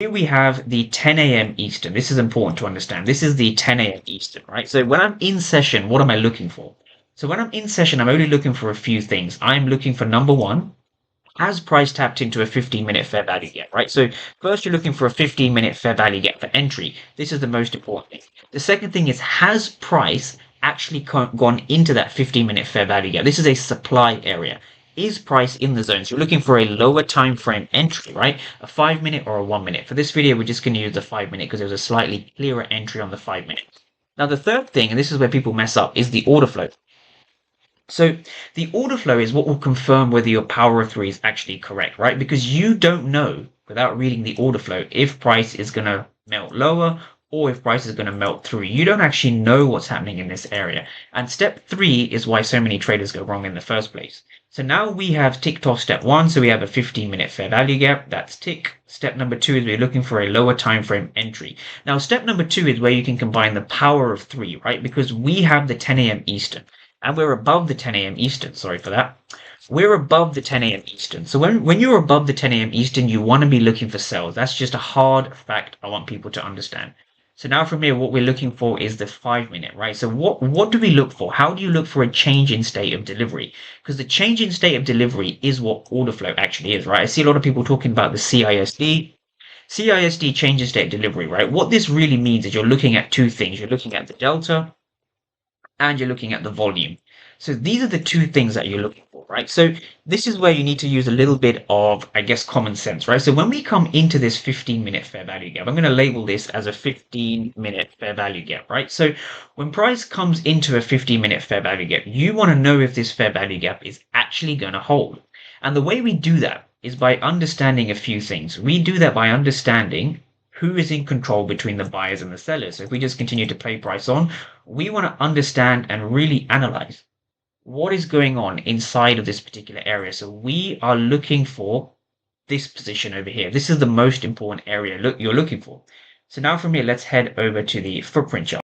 Here we have the 10 a.m. Eastern. This is important to understand. This is the 10 a.m. Eastern, right? So when I'm in session, what am I looking for? So when I'm in session, I'm only looking for a few things. I'm looking for number one, has price tapped into a 15-minute fair value gap, right? So first you're looking for a 15-minute fair value gap for entry. This is the most important thing. The second thing is, has price actually gone into that 15-minute fair value gap? This is a supply area. Is price in the zone? So you're looking for a lower time frame entry, right? A 5-minute or a 1-minute. For this video, we're just going to use the 5-minute because there's a slightly clearer entry on the 5-minute. Now, the third thing, and this is where people mess up, is the order flow. So the order flow is what will confirm whether your power of three is actually correct, right? Because you don't know without reading the order flow if price is going to melt lower or if price is going to melt through. You don't actually know what's happening in this area. And step three is why so many traders go wrong in the first place. So now we have ticked off step one. So we have a 15-minute fair value gap. That's tick. Step number two is we're looking for a lower time frame entry. Now, step number two is where you can combine the power of three, right? Because we have the 10 a.m. Eastern. And we're above the 10 a.m. Eastern. Sorry for that. We're above the 10 a.m. Eastern. So when you're above the 10 a.m. Eastern, you want to be looking for sales. That's just a hard fact I want people to understand. So now from here, what we're looking for is the 5-minute, right? So what do we look for? How do you look for a change in state of delivery? Because the change in state of delivery is what order flow actually is, right? I see a lot of people talking about the CISD. CISD, change in state of delivery, right? What this really means is you're looking at two things. You're looking at the delta and you're looking at the volume. So these are the two things that you're looking for, right? So this is where you need to use a little bit of, I guess, common sense, right? So when we come into this 15-minute fair value gap, I'm going to label this as a 15-minute fair value gap, right? So when price comes into a 15-minute fair value gap, you want to know if this fair value gap is actually going to hold. And the way we do that is by understanding a few things. We do that by understanding who is in control between the buyers and the sellers. So if we just continue to play price on, we want to understand and really analyze what is going on inside of this particular area. So we are looking for this position over here. This is the most important area you're looking for. So now from here, let's head over to the footprint chart.